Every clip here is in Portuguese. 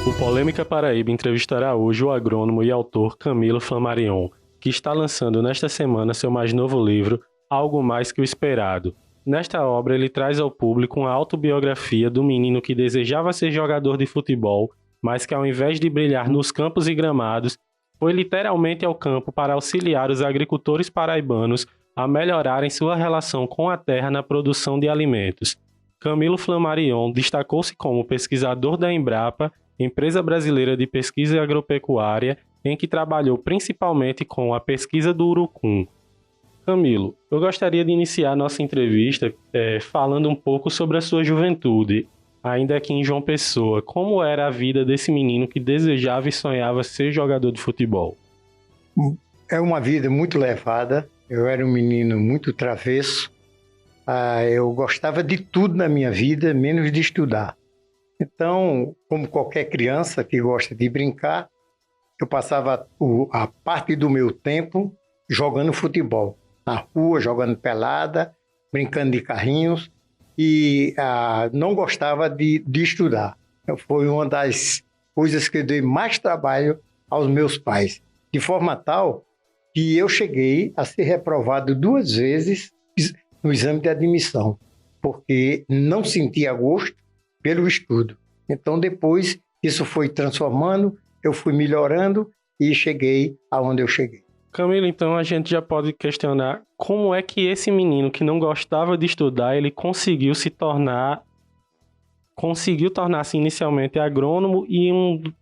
O Polêmica Paraíba entrevistará hoje o agrônomo e autor Camilo Flammarion, que está lançando nesta semana seu mais novo livro, Algo Mais que o Esperado. Nesta obra, ele traz ao público uma autobiografia do menino que desejava ser jogador de futebol, mas que ao invés de brilhar nos campos e gramados, foi literalmente ao campo para auxiliar os agricultores paraibanos a melhorarem sua relação com a terra na produção de alimentos. Camilo Flammarion destacou-se como pesquisador da Embrapa, empresa brasileira de pesquisa agropecuária, em que trabalhou principalmente com a pesquisa do urucum. Camilo, eu gostaria de iniciar nossa entrevista falando um pouco sobre a sua juventude, ainda aqui em João Pessoa. Como era a vida desse menino que desejava e sonhava ser jogador de futebol? É uma vida muito levada. Eu era um menino muito travesso. Eu gostava de tudo na minha vida, menos de estudar. Então, como qualquer criança que gosta de brincar, eu passava a parte do meu tempo jogando futebol. Na rua, jogando pelada, brincando de carrinhos e não gostava de estudar. Foi uma das coisas que dei mais trabalho aos meus pais, de forma tal que eu cheguei a ser reprovado 2 vezes no exame de admissão, porque não sentia gosto pelo estudo. Então, depois, isso foi transformando, eu fui melhorando e cheguei aonde eu cheguei. Camilo, então a gente já pode questionar como é que esse menino que não gostava de estudar, ele conseguiu tornar-se inicialmente agrônomo e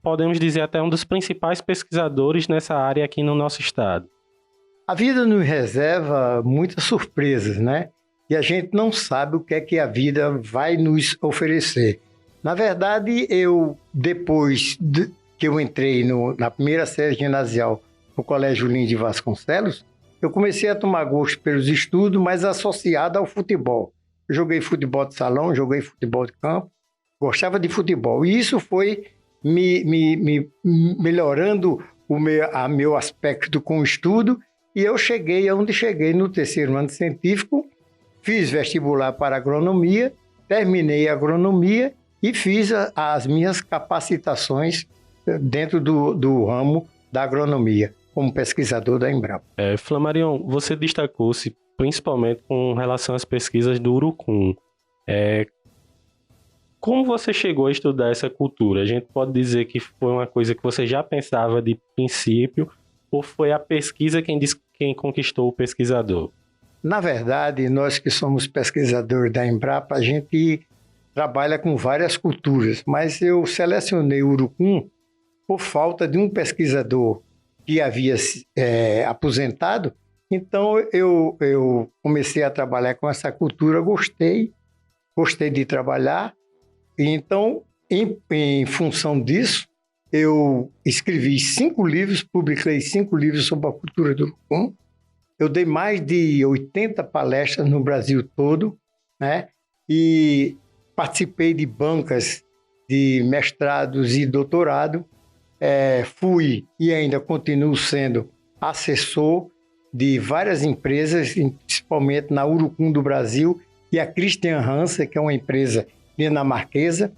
podemos dizer até um dos principais pesquisadores nessa área aqui no nosso estado. A vida nos reserva muitas surpresas, né? E a gente não sabe o que é que a vida vai nos oferecer. Na verdade, depois que eu entrei na primeira série ginasial no Colégio Lins de Vasconcelos, eu comecei a tomar gosto pelos estudos, mas associado ao futebol. Eu joguei futebol de salão, joguei futebol de campo, gostava de futebol. E isso foi me melhorando meu aspecto com o estudo, e eu cheguei aonde cheguei no 3º ano científico, fiz vestibular para agronomia, terminei a agronomia e fiz as minhas capacitações dentro do ramo da agronomia, como pesquisador da Embrapa. Flammarion, você destacou-se principalmente com relação às pesquisas do urucum. Como você chegou a estudar essa cultura? A gente pode dizer que foi uma coisa que você já pensava de princípio, ou foi a pesquisa quem conquistou o pesquisador? Na verdade, nós que somos pesquisadores da Embrapa, a gente trabalha com várias culturas, mas eu selecionei o urucum por falta de um pesquisador que havia aposentado. Então, eu comecei a trabalhar com essa cultura, gostei de trabalhar. E então, em função disso, eu escrevi 5 livros, publiquei 5 livros sobre a cultura do urucum. Eu dei mais de 80 palestras no Brasil todo, né? E participei de bancas de mestrados e doutorado. Fui e ainda continuo sendo assessor de várias empresas, principalmente na Urucum do Brasil e a Christian Hansen, que é uma empresa dinamarquesa,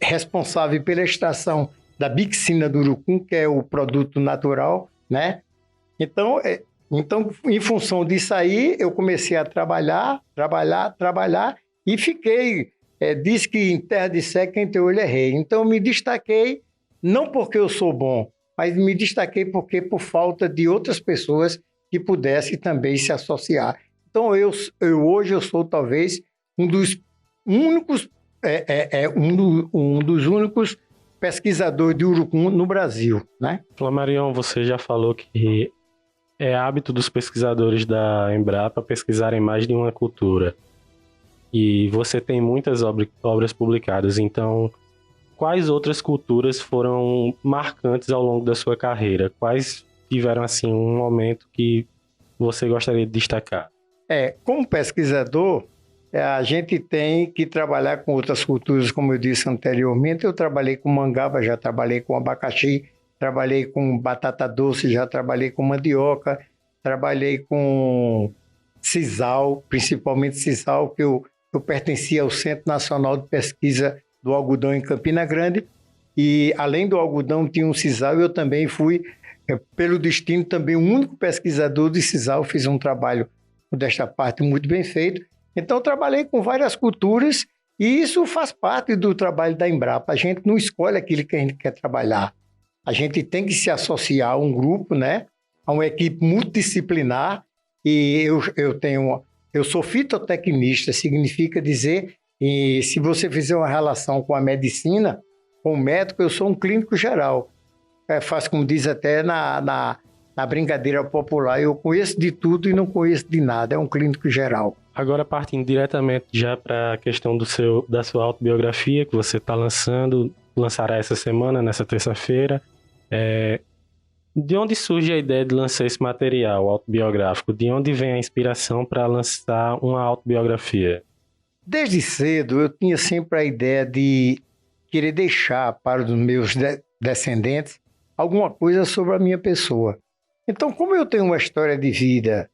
responsável pela extração da bixina do urucum, que é o produto natural, né? Então, em função disso aí, eu comecei a trabalhar e fiquei. Diz que em terra de cego quem tem olho é rei. Então, me destaquei, não porque eu sou bom, mas me destaquei porque por falta de outras pessoas que pudessem também se associar. Então, hoje eu sou talvez um dos únicos pesquisadores de urucum no Brasil, né? Flammarion, você já falou que é hábito dos pesquisadores da Embrapa pesquisarem mais de uma cultura. E você tem muitas obras publicadas, então quais outras culturas foram marcantes ao longo da sua carreira? Quais tiveram assim um momento que você gostaria de destacar? Como pesquisador, a gente tem que trabalhar com outras culturas, como eu disse anteriormente. Eu trabalhei com mangaba, já trabalhei com abacaxi, trabalhei com batata doce, já trabalhei com mandioca, trabalhei com sisal, principalmente sisal, que eu pertencia ao Centro Nacional de Pesquisa do algodão em Campina Grande, e além do algodão tinha um sisal, e eu também fui, pelo destino, também o único pesquisador de sisal. Fiz um trabalho desta parte muito bem feito. Então, eu trabalhei com várias culturas, e isso faz parte do trabalho da Embrapa. A gente não escolhe aquilo que a gente quer trabalhar. A gente tem que se associar a um grupo, né? A uma equipe multidisciplinar, e eu sou fitotecnista, significa dizer, e se você fizer uma relação com a medicina, com o médico, eu sou um clínico geral. Faço como diz até na brincadeira popular, eu conheço de tudo e não conheço de nada, é um clínico geral. Agora, partindo diretamente já para a questão da sua autobiografia, que você está lançará essa semana, nessa terça-feira, de onde surge a ideia de lançar esse material autobiográfico? De onde vem a inspiração para lançar uma autobiografia? Desde cedo, eu tinha sempre a ideia de querer deixar para os meus descendentes alguma coisa sobre a minha pessoa. Então, como eu tenho uma história de vida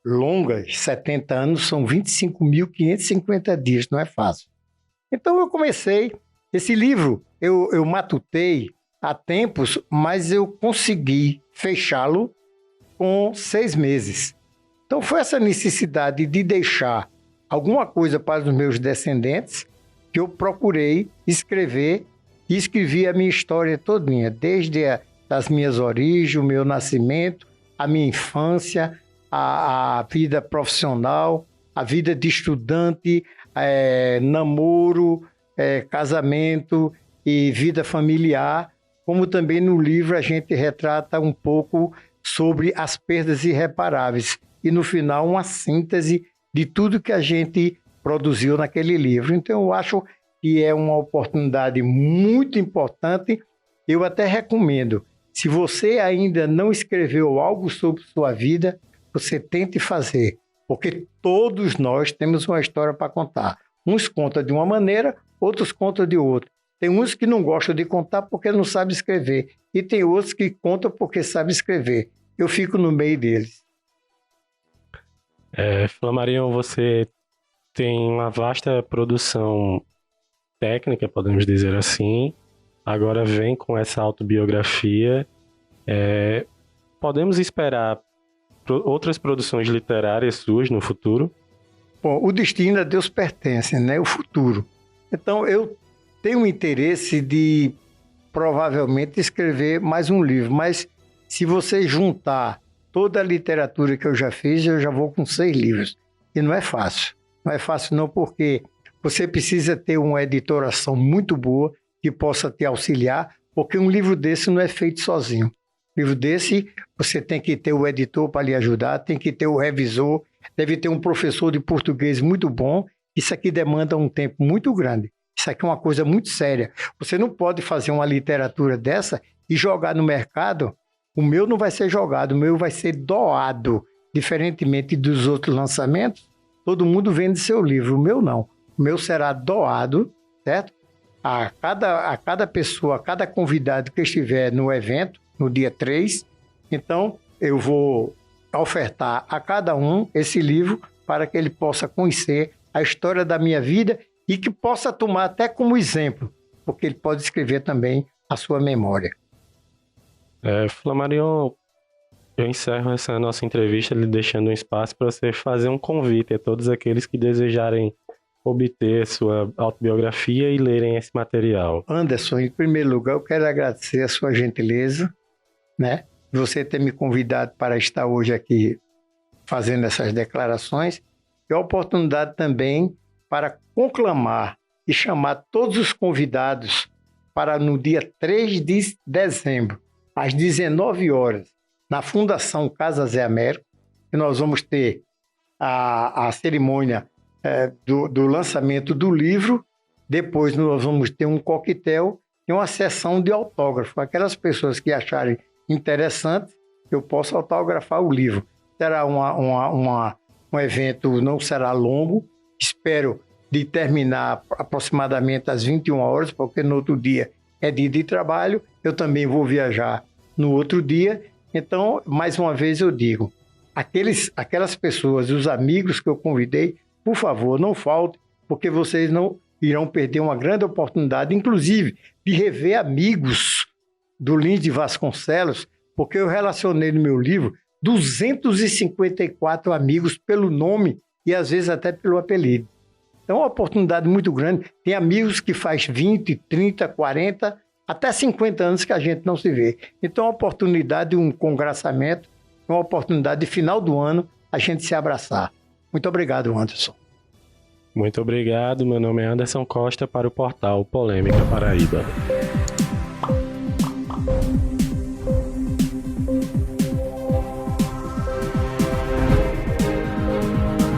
longa, 70 anos, são 25.550 dias, não é fácil. Então, eu comecei. Esse livro, eu matutei há tempos, mas eu consegui fechá-lo com 6 meses. Então, foi essa necessidade de deixar alguma coisa para os meus descendentes que eu procurei escrever, e escrevi a minha história todinha, desde as minhas origens, o meu nascimento, a minha infância, a vida profissional, a vida de estudante, namoro, casamento e vida familiar, como também no livro a gente retrata um pouco sobre as perdas irreparáveis. E no final uma síntese de tudo que a gente produziu naquele livro. Então eu acho que é uma oportunidade muito importante. Eu até recomendo, se você ainda não escreveu algo sobre sua vida, você tente fazer, porque todos nós temos uma história para contar. Uns contam de uma maneira, outros contam de outra. Tem uns que não gostam de contar porque não sabem escrever, e tem outros que contam porque sabem escrever. Eu fico no meio deles. Flamarion, você tem uma vasta produção técnica, podemos dizer assim. Agora vem com essa autobiografia. Podemos esperar outras produções literárias suas no futuro? Bom, o destino a Deus pertence, né? O futuro. Então, eu tenho interesse de, provavelmente, escrever mais um livro. Mas, se você juntar toda a literatura que eu já fiz, eu já vou com 6 livros. E não é fácil. Não é fácil não, porque você precisa ter uma editoração muito boa que possa te auxiliar, porque um livro desse não é feito sozinho. Livro desse, você tem que ter o editor para lhe ajudar, tem que ter o revisor, deve ter um professor de português muito bom. Isso aqui demanda um tempo muito grande. Isso aqui é uma coisa muito séria. Você não pode fazer uma literatura dessa e jogar no mercado. O meu não vai ser jogado, o meu vai ser doado. Diferentemente dos outros lançamentos, todo mundo vende seu livro, o meu não. O meu será doado, certo? A cada pessoa, a cada convidado que estiver no evento, no dia 3, então eu vou ofertar a cada um esse livro para que ele possa conhecer a história da minha vida e que possa tomar até como exemplo, porque ele pode escrever também a sua memória. Flamarion, eu encerro essa nossa entrevista lhe deixando um espaço para você fazer um convite a todos aqueles que desejarem obter sua autobiografia e lerem esse material. Anderson, em primeiro lugar, eu quero agradecer a sua gentileza, né? Você ter me convidado para estar hoje aqui fazendo essas declarações, e a oportunidade também para conclamar e chamar todos os convidados para no dia 3 de dezembro, às 19 horas, na Fundação Casa Zé Américo, que nós vamos ter a cerimônia do lançamento do livro. Depois nós vamos ter um coquetel e uma sessão de autógrafo. Aquelas pessoas que acharem interessante, eu posso autografar o livro. Será um evento, não será longo, espero de terminar aproximadamente às 21 horas, porque no outro dia é dia de trabalho, eu também vou viajar no outro dia. Então, mais uma vez eu digo, aquelas pessoas, os amigos que eu convidei, por favor, não faltem, porque vocês irão perder uma grande oportunidade, inclusive, de rever amigos do Lins de Vasconcelos, porque eu relacionei no meu livro 254 amigos pelo nome e às vezes até pelo apelido. Então é uma oportunidade muito grande. Tem amigos que faz 20, 30, 40, até 50 anos que a gente não se vê. Então é uma oportunidade de um congraçamento, uma oportunidade de final do ano a gente se abraçar. Muito obrigado, Anderson. Muito obrigado. Meu nome é Anderson Costa para o portal Polêmica Paraíba.